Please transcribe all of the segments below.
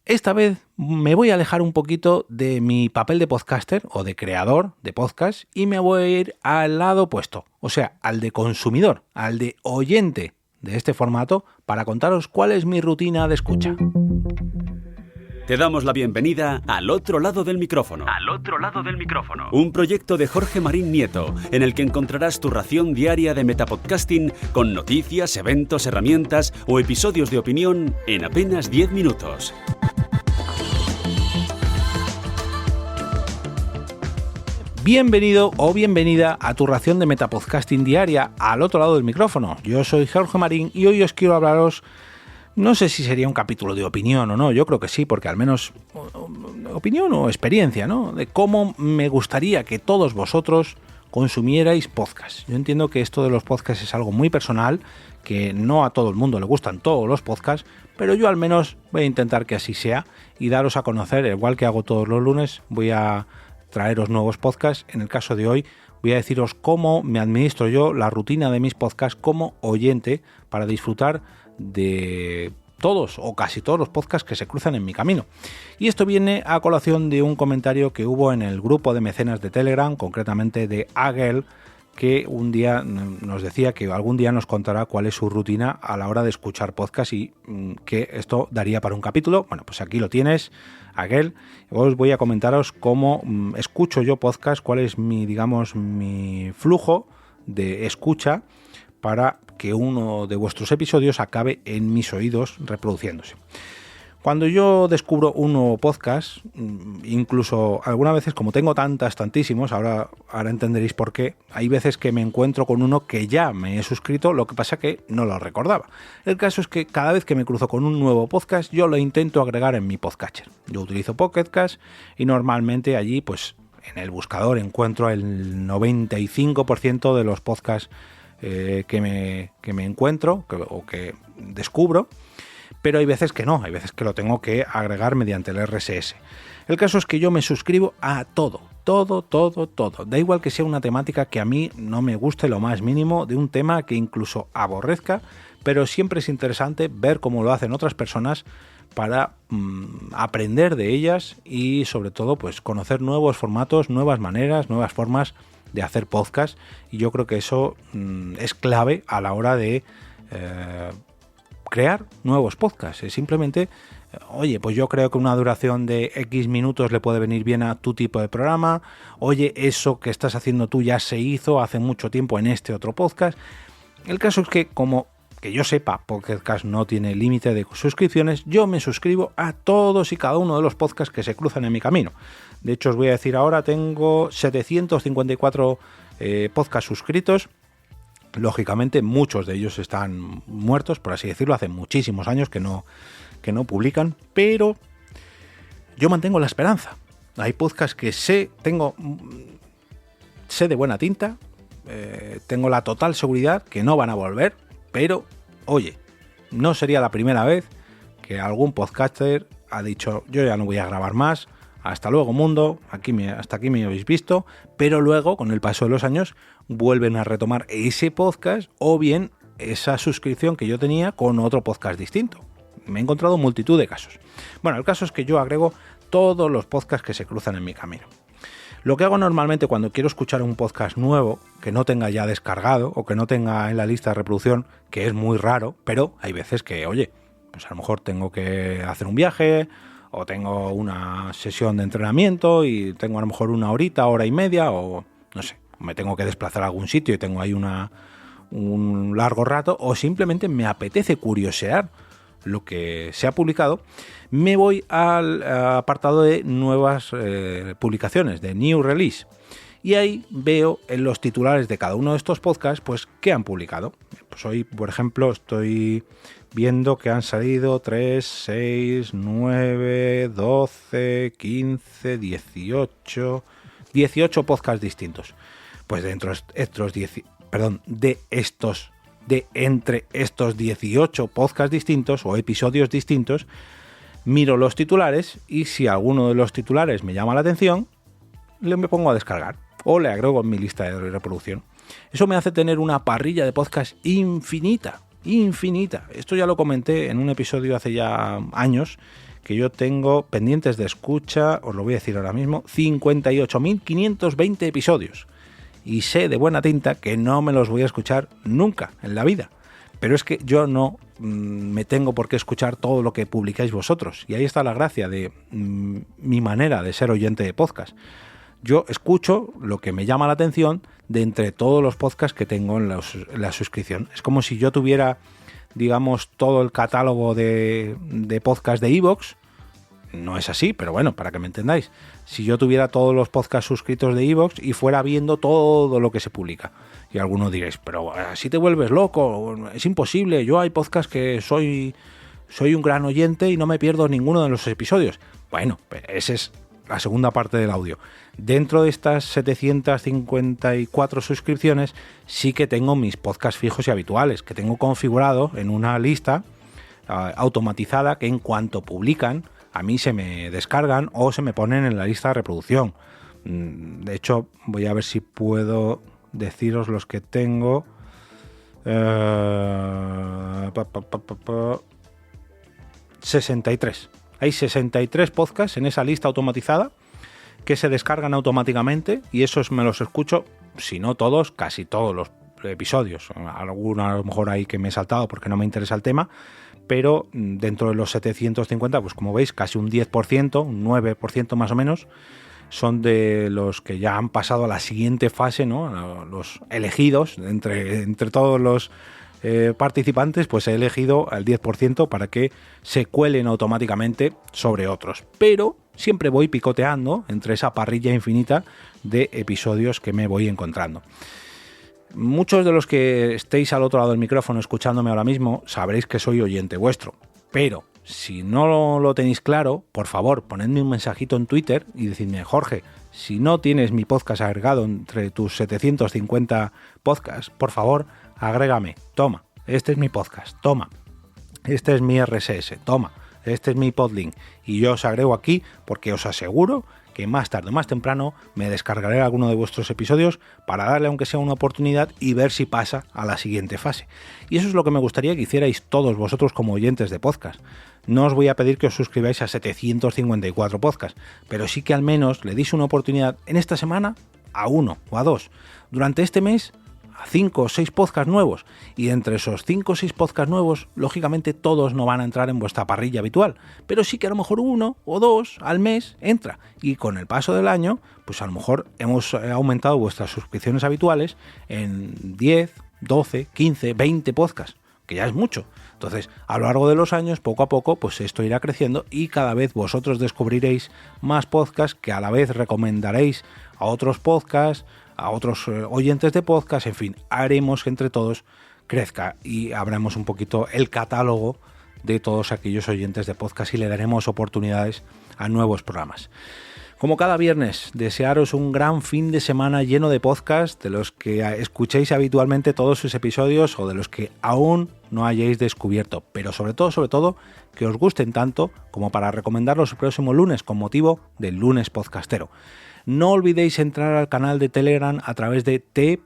Esta vez me voy a alejar un poquito de mi papel de podcaster o de creador de podcast y me voy a ir al lado opuesto, o sea, al de consumidor, al de oyente de este formato para contaros cuál es mi rutina de escucha. Te damos la bienvenida al otro lado del micrófono. Al otro lado del micrófono. Un proyecto de Jorge Marín Nieto, en el que encontrarás tu ración diaria de metapodcasting con noticias, eventos, herramientas o episodios de opinión en apenas 10 minutos. Bienvenido o bienvenida a tu ración de metapodcasting diaria al otro lado del micrófono. Yo soy Jorge Marín y hoy os quiero hablaros, no sé si sería un capítulo de opinión o no, yo creo que sí, porque al menos opinión o experiencia, ¿no? De cómo me gustaría que todos vosotros consumierais podcast. Yo entiendo que esto de los podcasts es algo muy personal, que no a todo el mundo le gustan todos los podcasts, pero yo al menos voy a intentar que así sea y daros a conocer, igual que hago todos los lunes, voy a traeros nuevos podcasts. En el caso de hoy voy a deciros cómo me administro yo la rutina de mis podcasts como oyente para disfrutar de todos o casi todos los podcasts que se cruzan en mi camino. Y esto viene a colación de un comentario que hubo en el grupo de mecenas de Telegram, concretamente de Agel, que un día nos decía que algún día nos contará cuál es su rutina a la hora de escuchar podcast y que esto daría para un capítulo. Bueno, pues aquí lo tienes, Agel. Os voy a comentaros cómo escucho yo podcast, cuál es mi flujo de escucha para que uno de vuestros episodios acabe en mis oídos reproduciéndose. Cuando yo descubro un nuevo podcast, incluso algunas veces, como tengo tantísimos, ahora entenderéis por qué, hay veces que me encuentro con uno que ya me he suscrito, lo que pasa que no lo recordaba. El caso es que cada vez que me cruzo con un nuevo podcast, yo lo intento agregar en mi podcatcher. Yo utilizo Pocket Cast y normalmente allí, pues en el buscador encuentro el 95% de los podcasts que me encuentro o que descubro. Pero hay veces que no, hay veces que lo tengo que agregar mediante el RSS. El caso es que yo me suscribo a todo. Da igual que sea una temática que a mí no me guste lo más mínimo, de un tema que incluso aborrezca, pero siempre es interesante ver cómo lo hacen otras personas para aprender de ellas y sobre todo pues conocer nuevos formatos, nuevas maneras, nuevas formas de hacer podcast. Y yo creo que eso es clave a la hora de crear nuevos podcasts. Es simplemente, oye, pues yo creo que una duración de X minutos le puede venir bien a tu tipo de programa. Oye, eso que estás haciendo tú ya se hizo hace mucho tiempo en este otro podcast. El caso es que, como que yo sepa, Pocket Cast no tiene límite de suscripciones, yo me suscribo a todos y cada uno de los podcasts que se cruzan en mi camino. De hecho, os voy a decir ahora, tengo 754 podcasts suscritos. Lógicamente muchos de ellos están muertos, por así decirlo, hace muchísimos años que no publican, pero yo mantengo la esperanza. Hay podcasts que sé de buena tinta, tengo la total seguridad que no van a volver, pero oye, no sería la primera vez que algún podcaster ha dicho yo ya no voy a grabar más, hasta luego mundo, hasta aquí me habéis visto, pero luego con el paso de los años vuelven a retomar ese podcast o bien esa suscripción que yo tenía con otro podcast distinto. Me he encontrado multitud de casos. Bueno, el caso es que yo agrego todos los podcasts que se cruzan en mi camino. Lo que hago normalmente cuando quiero escuchar un podcast nuevo que no tenga ya descargado o que no tenga en la lista de reproducción, que es muy raro, pero hay veces que, oye, pues a lo mejor tengo que hacer un viaje o tengo una sesión de entrenamiento y tengo a lo mejor una hora y media o no sé, me tengo que desplazar a algún sitio y tengo ahí un largo rato o simplemente me apetece curiosear lo que se ha publicado, me voy al apartado de nuevas publicaciones, de New Release. Y ahí veo en los titulares de cada uno de estos podcasts, pues, qué han publicado. Pues hoy, por ejemplo, estoy viendo que han salido 3, 6, 9, 12, 15, 18 podcasts distintos. Pues de entre estos 18 podcasts distintos o episodios distintos, miro los titulares y si alguno de los titulares me llama la atención, me pongo a descargar o le agrego en mi lista de reproducción. Eso me hace tener una parrilla de podcast infinita. Esto ya lo comenté en un episodio hace ya años, que yo tengo pendientes de escucha, os lo voy a decir ahora mismo, 58.520 episodios. Y sé de buena tinta que no me los voy a escuchar nunca en la vida. Pero es que yo no me tengo por qué escuchar todo lo que publicáis vosotros. Y ahí está la gracia de mi manera de ser oyente de podcast. Yo escucho lo que me llama la atención de entre todos los podcasts que tengo en la suscripción. Es como si yo tuviera, digamos, todo el catálogo de podcast de iVoox. No es así, pero bueno, para que me entendáis. Si yo tuviera todos los podcasts suscritos de iVoox y fuera viendo todo lo que se publica. Y algunos diréis, pero así te vuelves loco, es imposible. Yo hay podcasts que soy un gran oyente y no me pierdo ninguno de los episodios. Bueno, esa es la segunda parte del audio. Dentro de estas 754 suscripciones sí que tengo mis podcasts fijos y habituales, que tengo configurado en una lista automatizada que en cuanto publican, a mí se me descargan o se me ponen en la lista de reproducción. De hecho, voy a ver si puedo deciros los que tengo. 63. Hay 63 podcasts en esa lista automatizada que se descargan automáticamente y esos me los escucho, si no todos, casi todos los episodios. Algunos a lo mejor hay que me he saltado porque no me interesa el tema, pero dentro de los 750, pues como veis, casi un 10%, un 9% más o menos, son de los que ya han pasado a la siguiente fase, ¿no? Los elegidos, entre todos los participantes, pues he elegido al 10% para que se cuelen automáticamente sobre otros. Pero siempre voy picoteando entre esa parrilla infinita de episodios que me voy encontrando. Muchos de los que estéis al otro lado del micrófono escuchándome ahora mismo sabréis que soy oyente vuestro, pero si no lo tenéis claro, por favor, ponedme un mensajito en Twitter y decidme, Jorge, si no tienes mi podcast agregado entre tus 750 podcasts, por favor, agrégame. Toma, este es mi podcast. Toma, este es mi RSS. Toma, este es mi podlink. Y yo os agrego aquí porque os aseguro que más tarde o más temprano me descargaré alguno de vuestros episodios para darle aunque sea una oportunidad y ver si pasa a la siguiente fase. Y eso es lo que me gustaría que hicierais todos vosotros como oyentes de podcast. No os voy a pedir que os suscribáis a 754 podcasts, pero sí que al menos le deis una oportunidad en esta semana a 1 o a 2. Durante este mes a 5 o 6 podcasts nuevos, y entre esos 5 o 6 podcasts nuevos, lógicamente todos no van a entrar en vuestra parrilla habitual, pero sí que a lo mejor 1 o 2 al mes entra, y con el paso del año, pues a lo mejor hemos aumentado vuestras suscripciones habituales en 10, 12, 15, 20 podcasts, que ya es mucho. Entonces, a lo largo de los años, poco a poco, pues esto irá creciendo y cada vez vosotros descubriréis más podcasts que a la vez recomendaréis a otros podcasts, a otros oyentes de podcast, en fin, haremos que entre todos crezca y abramos un poquito el catálogo de todos aquellos oyentes de podcast y le daremos oportunidades a nuevos programas. Como cada viernes, desearos un gran fin de semana lleno de podcast, de los que escuchéis habitualmente todos sus episodios o de los que aún no hayáis descubierto, pero sobre todo, que os gusten tanto como para recomendarlos el próximo lunes con motivo del lunes podcastero. No olvidéis entrar al canal de Telegram a través de t.me/al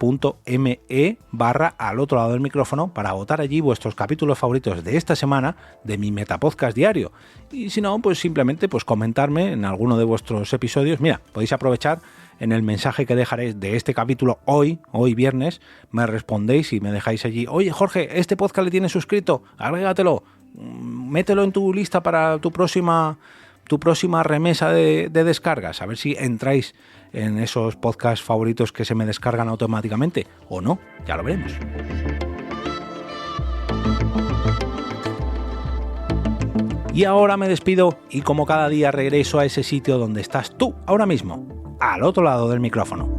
otro lado del micrófono para votar allí vuestros capítulos favoritos de esta semana de mi Metapodcast diario. Y si no, pues simplemente pues comentarme en alguno de vuestros episodios. Mira, podéis aprovechar en el mensaje que dejaré de este capítulo hoy viernes, me respondéis y me dejáis allí, oye Jorge, este podcast le tienes suscrito, agrégatelo, mételo en tu lista para tu próxima remesa de descargas, a ver si entráis en esos podcasts favoritos que se me descargan automáticamente o no, ya lo veremos. Y ahora me despido y como cada día regreso a ese sitio donde estás tú ahora mismo, al otro lado del micrófono.